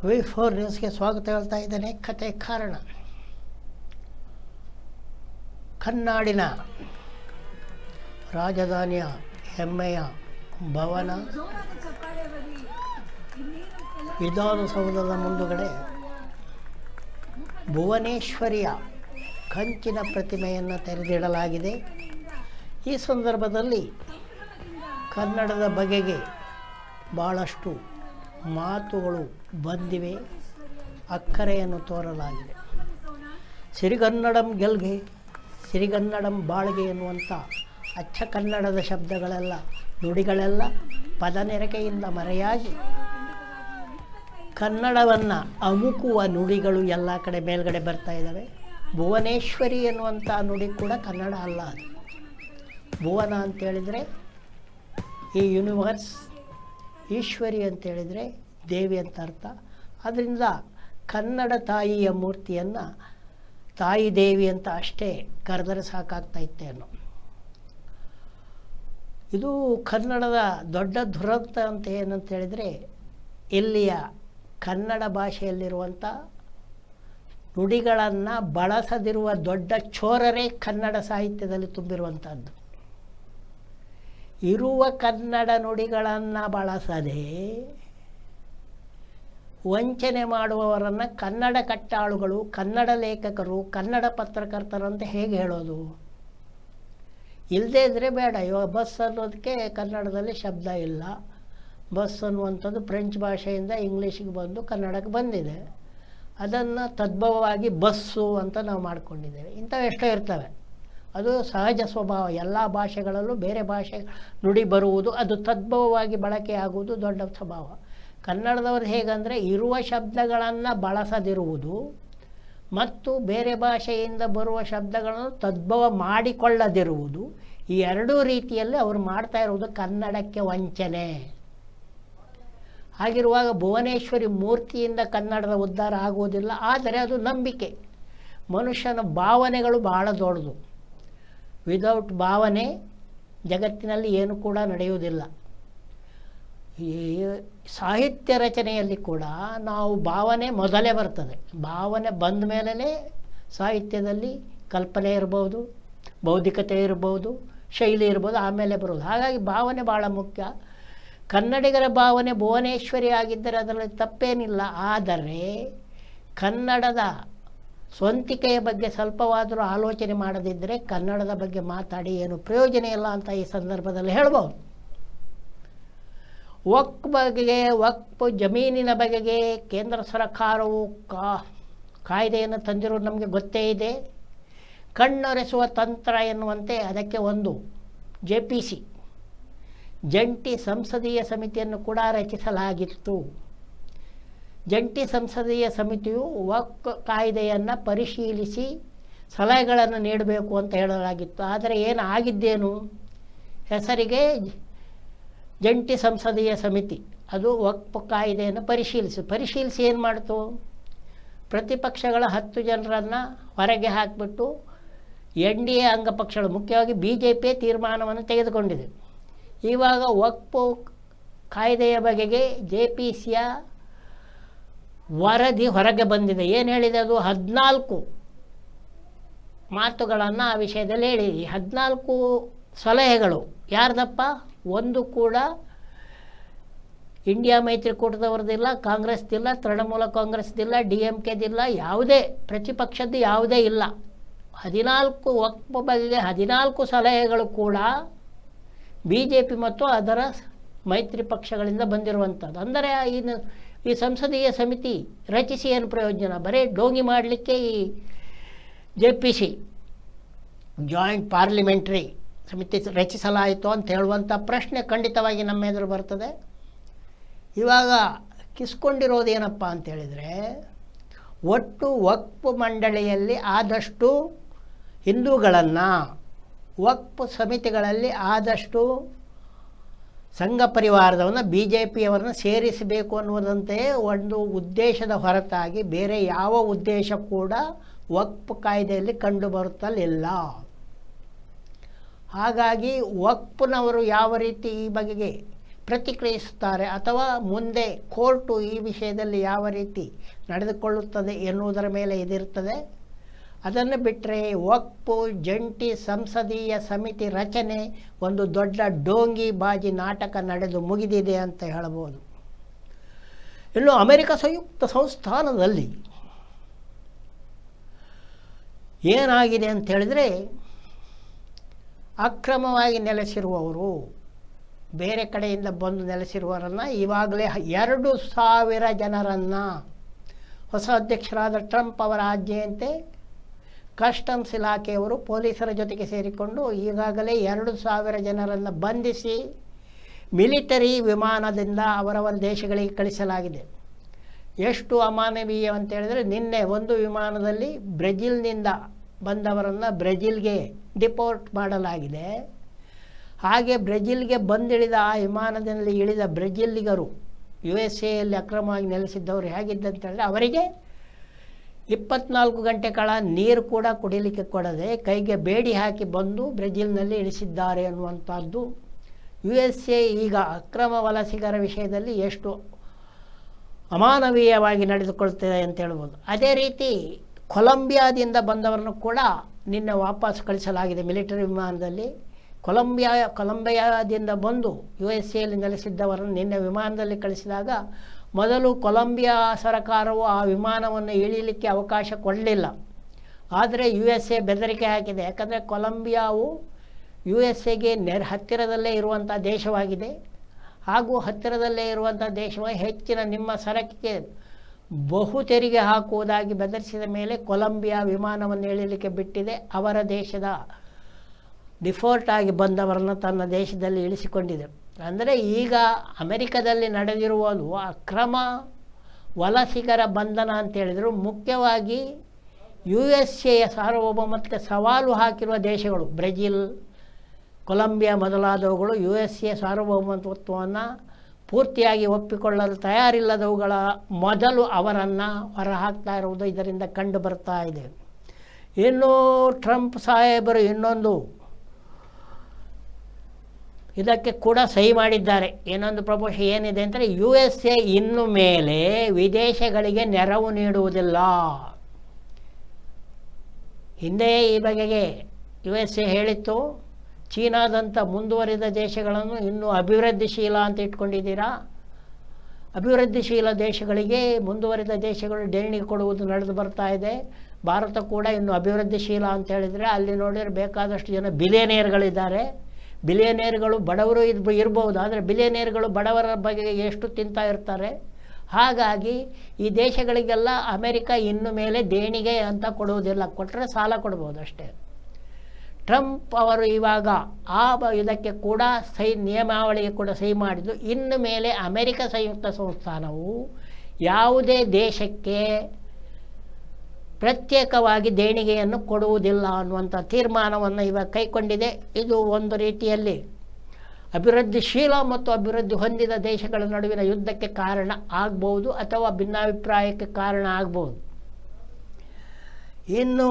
V4 ನ್ಯೂಸ್ಗೆ ಸ್ವಾಗತ ಹೇಳ್ತಾ ಇದ್ದೇನೆ. ಕತೆ ಕಾರಣ. ಕನ್ನಾಡಿನ ರಾಜಧಾನಿಯ ಹೆಮ್ಮೆಯ ಭವನ ವಿಧಾನಸೌಧದ ಮುಂದುಗಡೆ ಭುವನೇಶ್ವರಿಯ ಕಂಚಿನ ಪ್ರತಿಮೆಯನ್ನು ತೆರೆದಿಡಲಾಗಿದೆ. ಈ ಸಂದರ್ಭದಲ್ಲಿ ಕನ್ನಡದ ಬಗೆಗೆ ಭಾಳಷ್ಟು ಮಾತುಗಳು ಬಂದಿವೆ, ಅಕ್ಕರೆಯನ್ನು ತೋರಲಾಗಿದೆ. ಸಿರಿಗನ್ನಡಂ ಗೆಲ್ಗೆ, ಸಿರಿಗನ್ನಡಂ ಬಾಳ್ಗೆ ಎನ್ನುವಂಥ ಅಚ್ಚ ಕನ್ನಡದ ಶಬ್ದಗಳೆಲ್ಲ, ನುಡಿಗಳೆಲ್ಲ ಪದನೆರಕೆಯಿಂದ ಮರೆಯಾಗಿ ಕನ್ನಡವನ್ನು ಅಮುಕುವ ನುಡಿಗಳು ಎಲ್ಲ ಕಡೆ ಮೇಲ್ಗಡೆ ಬರ್ತಾ ಇದ್ದಾವೆ. ಭುವನೇಶ್ವರಿ ಎನ್ನುವಂಥ ನುಡಿ ಕೂಡ ಕನ್ನಡ ಅಲ್ಲ. ಅದು ಭುವನ ಅಂತೇಳಿದರೆ ಈ ಯೂನಿವರ್ಸ್, ಈಶ್ವರಿ ಅಂತೇಳಿದರೆ ದೇವಿ ಅಂತ ಅರ್ಥ. ಅದರಿಂದ ಕನ್ನಡ ತಾಯಿಯ ಮೂರ್ತಿಯನ್ನು ತಾಯಿ ದೇವಿ ಅಂತ ಅಷ್ಟೇ ಕರೆದರೆ ಸಾಕಾಗ್ತಾ ಇತ್ತೇನೋ. ಇದು ಕನ್ನಡದ ದೊಡ್ಡ ದುರಂತ ಅಂತ ಏನಂತೇಳಿದರೆ, ಇಲ್ಲಿಯ ಕನ್ನಡ ಭಾಷೆಯಲ್ಲಿರುವಂಥ ನುಡಿಗಳನ್ನು ಬಳಸದಿರುವ ದೊಡ್ಡ ಚೋರರೇ ಕನ್ನಡ ಸಾಹಿತ್ಯದಲ್ಲಿ ತುಂಬಿರುವಂಥದ್ದು. ಇರುವ ಕನ್ನಡ ನುಡಿಗಳನ್ನು ಬಳಸದೆ ವಂಚನೆ ಮಾಡುವವರನ್ನು ಕನ್ನಡ ಕಟ್ಟಾಳುಗಳು, ಕನ್ನಡ ಲೇಖಕರು, ಕನ್ನಡ ಪತ್ರಕರ್ತರಂತ ಹೇಗೆ ಹೇಳೋದು? ಇಲ್ಲದೇ ಇದ್ದರೆ ಬೇಡ. ಇವಾಗ ಬಸ್ ಅನ್ನೋದಕ್ಕೆ ಕನ್ನಡದಲ್ಲಿ ಶಬ್ದ ಇಲ್ಲ. ಬಸ್ ಅನ್ನುವಂಥದ್ದು ಫ್ರೆಂಚ್ ಭಾಷೆಯಿಂದ ಇಂಗ್ಲೀಷಿಗೆ ಬಂದು ಕನ್ನಡಕ್ಕೆ ಬಂದಿದೆ. ಅದನ್ನು ತದ್ಭವವಾಗಿ ಬಸ್ಸು ಅಂತ ನಾವು ಮಾಡ್ಕೊಂಡಿದ್ದೇವೆ. ಇಂಥವು ಎಷ್ಟೋ ಇರ್ತವೆ. ಅದು ಸಹಜ ಸ್ವಭಾವ. ಎಲ್ಲ ಭಾಷೆಗಳಲ್ಲೂ ಬೇರೆ ಭಾಷೆ ನುಡಿ ಬರುವುದು, ಅದು ತದ್ಭವವಾಗಿ ಬಳಕೆಯಾಗುವುದು ದೊಡ್ಡ ಸ್ವಭಾವ. ಕನ್ನಡದವ್ರು ಹೇಗಂದರೆ, ಇರುವ ಶಬ್ದಗಳನ್ನು ಬಳಸದಿರುವುದು ಮತ್ತು ಬೇರೆ ಭಾಷೆಯಿಂದ ಬರುವ ಶಬ್ದಗಳನ್ನು ತದ್ಭವ ಮಾಡಿಕೊಳ್ಳದಿರುವುದು, ಈ ಎರಡೂ ರೀತಿಯಲ್ಲಿ ಅವರು ಮಾಡ್ತಾ ಇರುವುದು ಕನ್ನಡಕ್ಕೆ ವಂಚನೆ. ಹಾಗಿರುವಾಗ ಭುವನೇಶ್ವರಿ ಮೂರ್ತಿಯಿಂದ ಕನ್ನಡದ ಉದ್ಧಾರ ಆಗುವುದಿಲ್ಲ. ಆದರೆ ಅದು ನಂಬಿಕೆ. ಮನುಷ್ಯನ ಭಾವನೆಗಳು ಬಹಳ ದೊಡ್ಡದು. ವಿದೌಟ್ ಭಾವನೆ ಜಗತ್ತಿನಲ್ಲಿ ಏನು ಕೂಡ ನಡೆಯುವುದಿಲ್ಲ. ಈ ಸಾಹಿತ್ಯ ರಚನೆಯಲ್ಲಿ ಕೂಡ ನಾವು ಭಾವನೆ ಮೊದಲೇ ಬರ್ತದೆ. ಭಾವನೆ ಬಂದ ಮೇಲೇ ಸಾಹಿತ್ಯದಲ್ಲಿ ಕಲ್ಪನೆ ಇರ್ಬೋದು, ಬೌದ್ಧಿಕತೆ ಇರ್ಬೋದು, ಶೈಲಿ ಇರ್ಬೋದು, ಆಮೇಲೆ ಬರೋದು. ಹಾಗಾಗಿ ಭಾವನೆ ಭಾಳ ಮುಖ್ಯ. ಕನ್ನಡಿಗರ ಭಾವನೆ ಭುವನೇಶ್ವರಿ ಆಗಿದ್ದರೆ ಅದರಲ್ಲಿ ತಪ್ಪೇನಿಲ್ಲ. ಆದರೆ ಕನ್ನಡದ ಸ್ವಂತಿಕೆಯ ಬಗ್ಗೆ ಸ್ವಲ್ಪವಾದರೂ ಆಲೋಚನೆ ಮಾಡದಿದ್ದರೆ ಕನ್ನಡದ ಬಗ್ಗೆ ಮಾತಾಡಿ ಏನು ಪ್ರಯೋಜನ ಇಲ್ಲ ಅಂತ ಈ ಸಂದರ್ಭದಲ್ಲಿ ಹೇಳ್ಬೋದು. ವಕ್ಫ್ ಬಗೆಗೆ, ವಕ್ಫ್ ಜಮೀನಿನ ಬಗೆಗೆ ಕೇಂದ್ರ ಸರ್ಕಾರವು ಕಾಯ್ದೆಯನ್ನು ತಂದಿರೋದು ನಮಗೆ ಗೊತ್ತೇ ಇದೆ. ಕಣ್ಣೊರೆಸುವ ತಂತ್ರ ಎನ್ನುವಂತೆ ಅದಕ್ಕೆ ಒಂದು JPC ಜಂಟಿ ಸಂಸದೀಯ ಸಮಿತಿಯನ್ನು ಕೂಡ ರಚಿಸಲಾಗಿತ್ತು. ಜಂಟಿ ಸಂಸದೀಯ ಸಮಿತಿಯು ವಕ್ಫ್ ಕಾಯ್ದೆಯನ್ನು ಪರಿಶೀಲಿಸಿ ಸಲಹೆಗಳನ್ನು ನೀಡಬೇಕು ಅಂತ ಹೇಳಲಾಗಿತ್ತು. ಆದರೆ ಏನು ಆಗಿದ್ದೇನು, ಹೆಸರಿಗೆ ಜಂಟಿ ಸಂಸದೀಯ ಸಮಿತಿ, ಅದು ವಕ್ಫ್ ಕಾಯ್ದೆಯನ್ನು ಪರಿಶೀಲಿಸಿ ಏನು ಮಾಡ್ತು, ಪ್ರತಿಪಕ್ಷಗಳ 10 ಜನರನ್ನು ಹೊರಗೆ ಹಾಕಿಬಿಟ್ಟು NDA ಅಂಗಪಕ್ಷಗಳು, ಮುಖ್ಯವಾಗಿ BJP ತೀರ್ಮಾನವನ್ನು ತೆಗೆದುಕೊಂಡಿದೆ. ಇವಾಗ ವಕ್ಫ್ ಕಾಯ್ದೆಯ ಬಗೆಗೆ JPCಯ ವರದಿ ಹೊರಗೆ ಬಂದಿದೆ. ಏನು ಹೇಳಿದೆ ಅದು? 14 ಮಾತುಗಳನ್ನು ಆ ವಿಷಯದಲ್ಲಿ ಹೇಳಿದೆ. 14 ಸಲಹೆಗಳು ಯಾರ್ದಪ್ಪ? ಒಂದು ಕೂಡ ಇಂಡಿಯಾ ಮೈತ್ರಿಕೂಟದವ್ರದ್ದಿಲ್ಲ, ಕಾಂಗ್ರೆಸ್ದಿಲ್ಲ, ತೃಣಮೂಲ ಕಾಂಗ್ರೆಸ್ದಿಲ್ಲ, DMKದಿಲ್ಲ, ಯಾವುದೇ ಪ್ರತಿಪಕ್ಷದ್ದು ಯಾವುದೇ ಇಲ್ಲ. 14 ವಕ್ಫ್ ಬಗೆಗೆ 14 ಸಲಹೆಗಳು ಕೂಡ BJP ಮತ್ತು ಅದರ ಮೈತ್ರಿ ಪಕ್ಷಗಳಿಂದ ಬಂದಿರುವಂಥದ್ದು. ಅಂದರೆ ಈ ಸಂಸದೀಯ ಸಮಿತಿ ರಚಿಸಿ ಏನು ಪ್ರಯೋಜನ? ಬರೀ ಡೋಂಗಿ ಮಾಡಲಿಕ್ಕೆ ಈ JPC ಜಾಯಿಂಟ್ ಪಾರ್ಲಿಮೆಂಟ್ರಿ ಸಮಿತಿ ರಚಿಸಲಾಯಿತು ಅಂತ ಹೇಳುವಂಥ ಪ್ರಶ್ನೆ ಖಂಡಿತವಾಗಿ ನಮ್ಮ ಎದುರು ಬರ್ತದೆ. ಇವಾಗ ಕಿಸ್ಕೊಂಡಿರೋದು ಏನಪ್ಪ ಅಂತೇಳಿದರೆ, ಒಟ್ಟು ವಕ್ಫ್ ಮಂಡಳಿಯಲ್ಲಿ ಆದಷ್ಟು ಹಿಂದೂಗಳನ್ನು, ವಕ್ಫ್ ಸಮಿತಿಗಳಲ್ಲಿ ಆದಷ್ಟು ಸಂಘ ಪರಿವಾರದವನ್ನು, BJPಯವರನ್ನು ಸೇರಿಸಬೇಕು ಅನ್ನುವುದಂತೆ ಒಂದು ಉದ್ದೇಶದ ಹೊರತಾಗಿ ಬೇರೆ ಯಾವ ಉದ್ದೇಶ ಕೂಡ ವಕ್ಫ್ ಕಾಯ್ದೆಯಲ್ಲಿ ಕಂಡುಬರುತ್ತಲಿಲ್ಲ. ಹಾಗಾಗಿ ವಕ್ಫ್ನವರು ಯಾವ ರೀತಿ ಈ ಬಗೆಗೆ ಪ್ರತಿಕ್ರಿಯಿಸುತ್ತಾರೆ ಅಥವಾ ಮುಂದೆ ಕೋರ್ಟು ಈ ವಿಷಯದಲ್ಲಿ ಯಾವ ರೀತಿ ನಡೆದುಕೊಳ್ಳುತ್ತದೆ ಎನ್ನುವುದರ ಮೇಲೆ ಇದಿರ್ತದೆ. ಅದನ್ನು ಬಿಟ್ಟರೆ ವಕ್ಫ್ ಜಂಟಿ ಸಂಸದೀಯ ಸಮಿತಿ ರಚನೆ ಒಂದು ದೊಡ್ಡ ಡೋಂಗಿ ಬಾಜಿ ನಾಟಕ ನಡೆದು ಮುಗಿದಿದೆ ಅಂತ ಹೇಳಬಹುದು. ಇನ್ನು ಅಮೆರಿಕ ಸಂಯುಕ್ತ ಸಂಸ್ಥಾನದಲ್ಲಿ ಏನಾಗಿದೆ ಅಂತ ಹೇಳಿದರೆ, ಅಕ್ರಮವಾಗಿ ನೆಲೆಸಿರುವವರು, ಬೇರೆ ಕಡೆಯಿಂದ ಬಂದು ನೆಲೆಸಿರುವವರನ್ನು ಈವಾಗಲೇ 2,000 ಜನರನ್ನು ಹೊಸ ಅಧ್ಯಕ್ಷರಾದ ಟ್ರಂಪ್ ಅವರ ಆಜ್ಞೆಯಂತೆ ಕಸ್ಟಮ್ಸ್ ಇಲಾಖೆಯವರು ಪೊಲೀಸರ ಜೊತೆಗೆ ಸೇರಿಕೊಂಡು ಈಗಾಗಲೇ 2,000 ಜನರನ್ನು ಬಂಧಿಸಿ ಮಿಲಿಟರಿ ವಿಮಾನದಿಂದ ಅವರವರ ದೇಶಗಳಿಗೆ ಕಳಿಸಲಾಗಿದೆ. ಎಷ್ಟು ಅಮಾನವೀಯ ಅಂತ ಹೇಳಿದರೆ, ನಿನ್ನೆ ಒಂದು ವಿಮಾನದಲ್ಲಿ ಬ್ರೆಜಿಲ್ನಿಂದ ಬಂದವರನ್ನು ಬ್ರೆಜಿಲ್ಗೆ ಡಿಪೋರ್ಟ್ ಮಾಡಲಾಗಿದೆ. ಹಾಗೆ ಬ್ರೆಜಿಲ್ಗೆ ಬಂದಿಳಿದ ಆ ವಿಮಾನದಲ್ಲಿ ಇಳಿದ ಬ್ರೆಜಿಲ್ಲಿಗರು USA ಅಕ್ರಮವಾಗಿ ನೆಲೆಸಿದ್ದವರು ಹೇಗಿದ್ದಂತ ಹೇಳಿದ್ರೆ, ಅವರಿಗೆ 24 ಗಂಟೆ ಕಾಲ ನೀರು ಕೂಡ ಕುಡಿಲಿಕ್ಕೆ ಕೊಡದೆ ಕೈಗೆ ಬೇಡಿ ಹಾಕಿ ಬಂದು ಬ್ರೆಜಿಲ್ನಲ್ಲಿ ಇಳಿಸಿದ್ದಾರೆ ಅನ್ನುವಂಥದ್ದು. USA ಈಗ ಅಕ್ರಮ ವಲಸಿಗರ ವಿಷಯದಲ್ಲಿ ಎಷ್ಟು ಅಮಾನವೀಯವಾಗಿ ನಡೆದುಕೊಳ್ತಿದೆ ಅಂತ ಹೇಳ್ಬೋದು. ಅದೇ ರೀತಿ ಕೊಲಂಬಿಯಾದಿಂದ ಬಂದವರನ್ನು ಕೂಡ ನಿನ್ನೆ ವಾಪಸ್ ಕಳಿಸಲಾಗಿದೆ ಮಿಲಿಟರಿ ವಿಮಾನದಲ್ಲಿ. ಕೊಲಂಬಿಯಾದಿಂದ ಬಂದು USA ನೆಲೆಸಿದ್ದವರನ್ನು ನಿನ್ನೆ ವಿಮಾನದಲ್ಲಿ ಕಳಿಸಿದಾಗ ಮೊದಲು ಕೊಲಂಬಿಯಾ ಸರ್ಕಾರವು ಆ ವಿಮಾನವನ್ನು ಇಳಿಯಲಿಕ್ಕೆ ಅವಕಾಶ ಕೊಡಲಿಲ್ಲ. ಆದರೆ USA ಬೆದರಿಕೆ ಹಾಕಿದೆ. ಯಾಕಂದರೆ ಕೊಲಂಬಿಯಾವು USAಗೆ ಹತ್ತಿರದಲ್ಲೇ ಇರುವಂಥ ದೇಶವಾಗಿದೆ. ಹಾಗೂ ಹತ್ತಿರದಲ್ಲೇ ಇರುವಂಥ ದೇಶವು ಹೆಚ್ಚಿನ ನಿಮ್ಮ ಸರಕಿಗೆ ಬಹು ತೆರಿಗೆ ಹಾಕುವುದಾಗಿ ಬೆದರಿಸಿದ ಮೇಲೆ ಕೊಲಂಬಿಯಾ ವಿಮಾನವನ್ನು ಇಳಿಯಲಿಕ್ಕೆ ಬಿಟ್ಟಿದೆ. ಅವರ ದೇಶದ ಡಿಫಾಲ್ಟ್ ಆಗಿ ಬಂದವರನ್ನು ತನ್ನ ದೇಶದಲ್ಲಿ ಇಳಿಸಿಕೊಂಡಿದೆ. ಅಂದರೆ ಈಗ ಅಮೆರಿಕದಲ್ಲಿ ನಡೆದಿರುವುದು ಅಕ್ರಮ ವಲಸಿಗರ ಬಂಧನ ಅಂತೇಳಿದರು. ಮುಖ್ಯವಾಗಿ USA ಸಾರ್ವಭೌಮತ್ವಕ್ಕೆ ಸವಾಲು ಹಾಕಿರುವ ದೇಶಗಳು ಬ್ರೆಜಿಲ್, ಕೊಲಂಬಿಯಾ ಮೊದಲಾದವುಗಳು USA ಸಾರ್ವಭೌಮತ್ವವನ್ನು ಪೂರ್ತಿಯಾಗಿ ಒಪ್ಪಿಕೊಳ್ಳಲು ತಯಾರಿಲ್ಲದವುಗಳ ಮೊದಲು ಅವರನ್ನು ಹೊರಹಾಕ್ತಾ ಇರುವುದು ಇದರಿಂದ ಕಂಡು ಬರ್ತಾ ಇದೆ. ಇನ್ನು ಟ್ರಂಪ್ ಸಾಹೇಬರು ಇನ್ನೊಂದು ಇದಕ್ಕೆ ಕೂಡ ಸಹಿ ಮಾಡಿದ್ದಾರೆ. ಇನ್ನೊಂದು ಪ್ರಪೋಷನ್ ಏನಿದೆ ಅಂದರೆ, USA ಇನ್ನು ಮೇಲೆ ವಿದೇಶಗಳಿಗೆ ನೆರವು ನೀಡುವುದಿಲ್ಲ. ಹಿಂದೆ ಈ ಬಗೆಗೆ USA ಹೇಳಿತ್ತು, ಚೀನಾದಂಥ ಮುಂದುವರಿದ ದೇಶಗಳನ್ನು ಇನ್ನೂ ಅಭಿವೃದ್ಧಿಶೀಲ ಅಂತ ಇಟ್ಕೊಂಡಿದ್ದೀರಾ, ಅಭಿವೃದ್ಧಿಶೀಲ ದೇಶಗಳಿಗೆ ಮುಂದುವರಿದ ದೇಶಗಳು ದೇಣಿಗೆ ಕೊಡುವುದು ನಡೆದು ಬರ್ತಾ ಇದೆ. ಭಾರತ ಕೂಡ ಇನ್ನು ಅಭಿವೃದ್ಧಿಶೀಲ ಅಂತ ಹೇಳಿದರೆ ಅಲ್ಲಿ ನೋಡಿದರೆ ಬೇಕಾದಷ್ಟು ಜನ ಬಿಲಿಯನೇರ್ಗಳಿದ್ದಾರೆ. ಬಿಲಿಯನೇರ್ಗಳು ಬಡವರು ಇರ್ಬೋದು, ಆದರೆ ಬಿಲಿಯನೇರ್ಗಳು ಬಡವರ ಬಗ್ಗೆ ಎಷ್ಟು ತಿಂತಾ ಇರ್ತಾರೆ. ಹಾಗಾಗಿ ಈ ದೇಶಗಳಿಗೆಲ್ಲ ಅಮೆರಿಕ ಇನ್ನು ಮೇಲೆ ದೇಣಿಗೆ ಅಂತ ಕೊಡುವುದಿಲ್ಲ, ಕೊಟ್ಟರೆ ಸಾಲ ಕೊಡ್ಬೋದು ಅಷ್ಟೇ. ಟ್ರಂಪ್ ಅವರು ಇವಾಗ ಇದಕ್ಕೆ ಕೂಡ ನಿಯಮಾವಳಿಗೆ ಕೂಡ ಸಹಿ ಮಾಡಿದ್ದು, ಇನ್ನು ಮೇಲೆ ಅಮೆರಿಕ ಸಂಯುಕ್ತ ಸಂಸ್ಥಾನವು ಯಾವುದೇ ದೇಶಕ್ಕೆ ಪ್ರತ್ಯೇಕವಾಗಿ ದೇಣಿಗೆಯನ್ನು ಕೊಡುವುದಿಲ್ಲ ಅನ್ನುವಂಥ ತೀರ್ಮಾನವನ್ನು ಇವಾಗ ಕೈಗೊಂಡಿದೆ. ಇದು ಒಂದು ರೀತಿಯಲ್ಲಿ ಅಭಿವೃದ್ಧಿಶೀಲ ಮತ್ತು ಅಭಿವೃದ್ಧಿ ಹೊಂದಿದ ದೇಶಗಳ ನಡುವಿನ ಯುದ್ಧಕ್ಕೆ ಕಾರಣ ಆಗ್ಬೋದು ಅಥವಾ ಭಿನ್ನಾಭಿಪ್ರಾಯಕ್ಕೆ ಕಾರಣ ಆಗ್ಬೋದು. ಇನ್ನು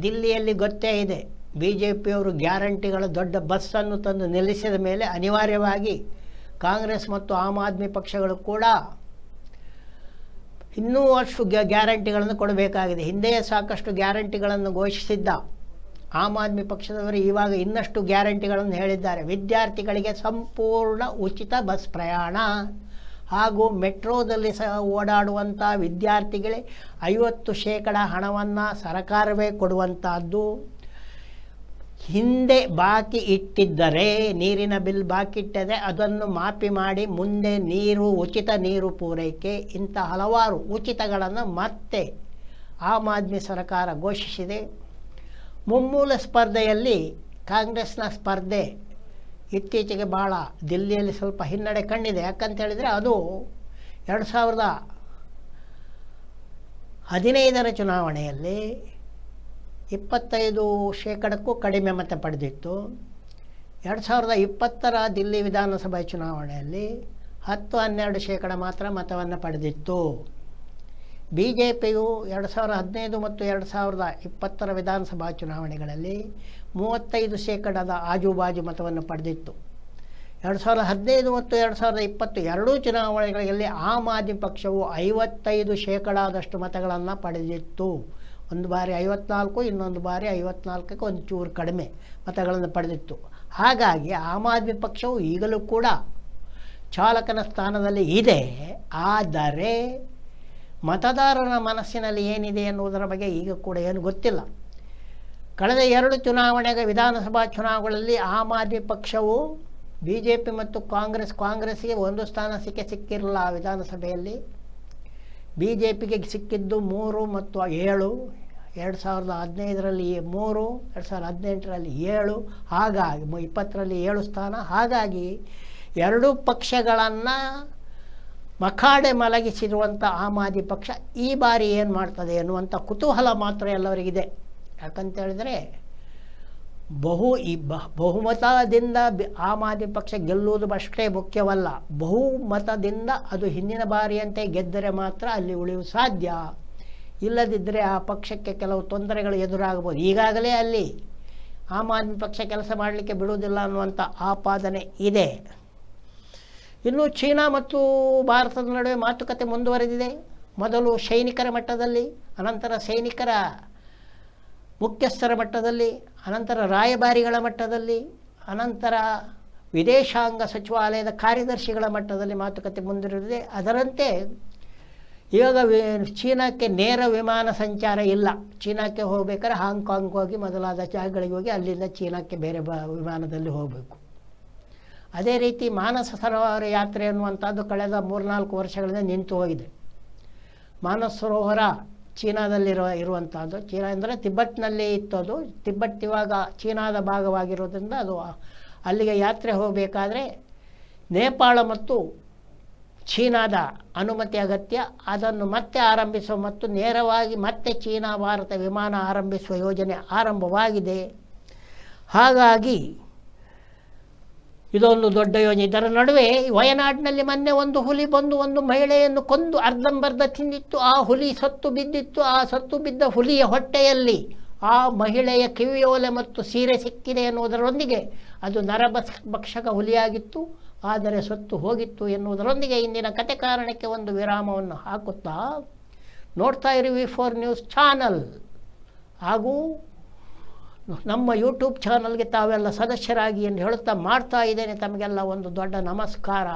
ದಿಲ್ಲಿಯಲ್ಲಿ ಗೊತ್ತೇ ಇದೆ, BJPಯವರು ಗ್ಯಾರಂಟಿಗಳ ದೊಡ್ಡ ಬಸ್ಸನ್ನು ತಂದು ನಿಲ್ಲಿಸಿದ ಮೇಲೆ ಅನಿವಾರ್ಯವಾಗಿ ಕಾಂಗ್ರೆಸ್ ಮತ್ತು ಆಮ್ ಆದ್ಮಿ ಪಕ್ಷಗಳು ಕೂಡ ಇನ್ನೂ ಅಷ್ಟು ಗ್ಯಾರಂಟಿಗಳನ್ನು ಕೊಡಬೇಕಾಗಿದೆ. ಹಿಂದೆಯೇ ಸಾಕಷ್ಟು ಗ್ಯಾರಂಟಿಗಳನ್ನು ಘೋಷಿಸಿದ್ದ ಆಮ್ ಆದ್ಮಿ ಪಕ್ಷದವರು ಇವಾಗ ಇನ್ನಷ್ಟು ಗ್ಯಾರಂಟಿಗಳನ್ನು ಹೇಳಿದ್ದಾರೆ. ವಿದ್ಯಾರ್ಥಿಗಳಿಗೆ ಸಂಪೂರ್ಣ ಉಚಿತ ಬಸ್ ಪ್ರಯಾಣ ಹಾಗೂ ಮೆಟ್ರೋದಲ್ಲಿ ಸಹ ಓಡಾಡುವಂಥ ವಿದ್ಯಾರ್ಥಿಗಳೇ 50% ಹಣವನ್ನು ಸರ್ಕಾರವೇ ಕೊಡುವಂಥದ್ದು. ಹಿಂದೆ ಬಾಕಿ ಇಟ್ಟಿದ್ದರೆ, ನೀರಿನ ಬಿಲ್ ಬಾಕಿ ಇಟ್ಟರೆ ಅದನ್ನು ಮಾಫಿ ಮಾಡಿ ಮುಂದೆ ಉಚಿತ ನೀರು ಪೂರೈಕೆ, ಇಂಥ ಹಲವಾರು ಉಚಿತಗಳನ್ನು ಮತ್ತೆ ಆಮ್ ಆದ್ಮಿ ಸರ್ಕಾರ ಘೋಷಿಸಿದೆ. ಮುಮ್ಮೂಲ ಸ್ಪರ್ಧೆಯಲ್ಲಿ ಕಾಂಗ್ರೆಸ್ನ ಸ್ಪರ್ಧೆ ಇತ್ತೀಚೆಗೆ ಭಾಳ ದಿಲ್ಲಿಯಲ್ಲಿ ಸ್ವಲ್ಪ ಹಿನ್ನಡೆ ಕಂಡಿದೆ. ಯಾಕಂತ ಹೇಳಿದರೆ ಅದು 2015 ಚುನಾವಣೆಯಲ್ಲಿ 25% ಕಡಿಮೆ ಮತ ಪಡೆದಿತ್ತು. 2020 ದಿಲ್ಲಿ ವಿಧಾನಸಭೆ ಚುನಾವಣೆಯಲ್ಲಿ 10-12% ಮಾತ್ರ ಮತವನ್ನು ಪಡೆದಿತ್ತು. BJPಯು 2015 ಮತ್ತು 2020 ವಿಧಾನಸಭಾ ಚುನಾವಣೆಗಳಲ್ಲಿ 35% ಆಜುಬಾಜು ಮತವನ್ನು ಪಡೆದಿತ್ತು. 2015 ಮತ್ತು 2020 ಎರಡೂ ಚುನಾವಣೆಗಳಲ್ಲಿ ಆಮ್ ಆದ್ಮಿ ಪಕ್ಷವು 55% ಮತಗಳನ್ನು ಪಡೆದಿತ್ತು. ಒಂದು ಬಾರಿ 54, ಇನ್ನೊಂದು ಬಾರಿ 54ಕ್ಕೆ ಒಂದು ಚೂರು ಕಡಿಮೆ ಮತಗಳನ್ನು ಪಡೆದಿತ್ತು. ಹಾಗಾಗಿ ಆಮ್ ಆದ್ಮಿ ಪಕ್ಷವು ಈಗಲೂ ಕೂಡ ಚಾಲಕನ ಸ್ಥಾನದಲ್ಲಿ ಇದೆ. ಆದರೆ ಮತದಾರನ ಮನಸ್ಸಿನಲ್ಲಿ ಏನಿದೆ ಎನ್ನುವುದರ ಬಗ್ಗೆ ಈಗ ಕೂಡ ಏನು ಗೊತ್ತಿಲ್ಲ. ಕಳೆದ 2 ವಿಧಾನಸಭಾ ಚುನಾವಣೆಗಳಲ್ಲಿ ಆಮ್ ಆದ್ಮಿ ಪಕ್ಷವು BJP ಮತ್ತು ಕಾಂಗ್ರೆಸ್ಗೆ 1 ಸ್ಥಾನ ಸಿಕ್ಕಿರಲಿಲ್ಲ. ಆ ವಿಧಾನಸಭೆಯಲ್ಲಿ BJPಗೆ ಸಿಕ್ಕಿದ್ದು 3 ಮತ್ತು 7, 2015ರಲ್ಲಿ 3, 2018ರಲ್ಲಿ 7, ಹಾಗಾಗಿ 20ರಲ್ಲಿ 7 ಸ್ಥಾನ. ಹಾಗಾಗಿ ಎರಡೂ ಪಕ್ಷಗಳನ್ನು ಮಖಾಡೆ ಮಲಗಿಸಿರುವಂಥ ಆಮ್ ಆದ್ಮಿ ಪಕ್ಷ ಈ ಬಾರಿ ಏನು ಮಾಡ್ತದೆ ಎನ್ನುವಂಥ ಕುತೂಹಲ ಮಾತ್ರ ಎಲ್ಲರಿಗಿದೆ. ಯಾಕಂತೇಳಿದರೆ ಬಹುಮತದಿಂದ ಆಮ್ ಆದ್ಮಿ ಪಕ್ಷ ಗೆಲ್ಲುವುದು ಅಷ್ಟೇ ಮುಖ್ಯವಲ್ಲ, ಬಹುಮತದಿಂದ ಅದು ಹಿಂದಿನ ಬಾರಿಯಂತೆ ಗೆದ್ದರೆ ಮಾತ್ರ ಅಲ್ಲಿ ಉಳಿಯುವುದು ಸಾಧ್ಯ. ಇಲ್ಲದಿದ್ದರೆ ಆ ಪಕ್ಷಕ್ಕೆ ಕೆಲವು ತೊಂದರೆಗಳು ಎದುರಾಗಬಹುದು. ಈಗಾಗಲೇ ಅಲ್ಲಿ ಆಮ್ ಆದ್ಮಿ ಪಕ್ಷ ಕೆಲಸ ಮಾಡಲಿಕ್ಕೆ ಬಿಡುವುದಿಲ್ಲ ಅನ್ನುವಂಥ ಆಪಾದನೆ ಇದೆ. ಇನ್ನು ಚೀನಾ ಮತ್ತು ಭಾರತದ ನಡುವೆ ಮಾತುಕತೆ ಮುಂದುವರೆದಿದೆ. ಮೊದಲು ಸೈನಿಕರ ಮಟ್ಟದಲ್ಲಿ, ಅನಂತರ ಸೈನಿಕರ ಮುಖ್ಯಸ್ಥರ ಮಟ್ಟದಲ್ಲಿ, ಅನಂತರ ರಾಯಭಾರಿಗಳ ಮಟ್ಟದಲ್ಲಿ, ಅನಂತರ ವಿದೇಶಾಂಗ ಸಚಿವಾಲಯದ ಕಾರ್ಯದರ್ಶಿಗಳ ಮಟ್ಟದಲ್ಲಿ ಮಾತುಕತೆ ಮುಂದುವರೆದಿದೆ. ಅದರಂತೆ ಇವಾಗ ಚೀನಾಕ್ಕೆ ನೇರ ವಿಮಾನ ಸಂಚಾರ ಇಲ್ಲ. ಚೀನಾಕ್ಕೆ ಹೋಗಬೇಕಾದ್ರೆ ಹಾಂಗ್ಕಾಂಗ್ ಹೋಗಿ ಮೊದಲಾದ ಜಾಗಗಳಿಗೆ ಹೋಗಿ ಅಲ್ಲಿಂದ ಚೀನಾಕ್ಕೆ ಬೇರೆ ವಿಮಾನದಲ್ಲಿ ಹೋಗಬೇಕು. ಅದೇ ರೀತಿ ಮಾನಸ ಸರೋವರ ಯಾತ್ರೆ ಅನ್ನುವಂಥದ್ದು ಕಳೆದ 3-4 ವರ್ಷಗಳಿಂದ ನಿಂತು ಹೋಗಿದೆ. ಮಾನಸ ಸರೋವರ ಇರುವಂಥದ್ದು, ಚೀನಾ ಅಂದರೆ ತಿಬ್ಬೆಟ್ನಲ್ಲಿ ಇತ್ತು. ಅದು ತಿಬ್ಬೆಟ್ ಇವಾಗ ಚೀನಾದ ಭಾಗವಾಗಿರೋದ್ರಿಂದ ಅದು ಅಲ್ಲಿಗೆ ಯಾತ್ರೆ ಹೋಗಬೇಕಾದ್ರೆ ನೇಪಾಳ ಮತ್ತು ಚೀನಾದ ಅನುಮತಿ ಅಗತ್ಯ. ಅದನ್ನು ಮತ್ತೆ ಆರಂಭಿಸುವ ಮತ್ತು ನೇರವಾಗಿ ಮತ್ತೆ ಚೀನಾ ಭಾರತ ವಿಮಾನ ಆರಂಭಿಸುವ ಯೋಜನೆ ಆರಂಭವಾಗಿದೆ. ಹಾಗಾಗಿ ಇದೊಂದು ದೊಡ್ಡ ಯೋಜನೆ. ಇದರ ನಡುವೆ ವಯನಾಡಿನಲ್ಲಿ ಮೊನ್ನೆ ಒಂದು ಹುಲಿ ಬಂದು ಒಂದು ಮಹಿಳೆಯನ್ನು ಕೊಂದು ಅರ್ಧಂಬರ್ಧ ತಿಂದಿತ್ತು. ಆ ಹುಲಿ ಸತ್ತು ಬಿದ್ದಿತ್ತು. ಆ ಸತ್ತು ಬಿದ್ದ ಹುಲಿಯ ಹೊಟ್ಟೆಯಲ್ಲಿ ಆ ಮಹಿಳೆಯ ಕಿವಿಯೋಲೆ ಮತ್ತು ಸೀರೆ ಸಿಕ್ಕಿದೆ ಎನ್ನುವುದರೊಂದಿಗೆ ಅದು ನರಭಕ್ಷಕ ಹುಲಿಯಾಗಿತ್ತು, ಆದರೆ ಸತ್ತು ಹೋಗಿತ್ತು ಎನ್ನುವುದರೊಂದಿಗೆ ಇಂದಿನ ಕತೆ ಕಾರಣಕ್ಕೆ ಒಂದು ವಿರಾಮವನ್ನು ಹಾಕುತ್ತಾ ನೋಡ್ತಾ ಇರಿ V4 ನ್ಯೂಸ್ ಚಾನಲ್. ಹಾಗೂ ನಮ್ಮ ಯೂಟ್ಯೂಬ್ ಚಾನಲ್ಗೆ ತಾವೆಲ್ಲ ಸದಸ್ಯರಾಗಿ ಎಂದು ಹೇಳುತ್ತಾ ಮಾಡ್ತಾ ಇದ್ದೇನೆ ತಮಗೆಲ್ಲ ಒಂದು ದೊಡ್ಡ ನಮಸ್ಕಾರ.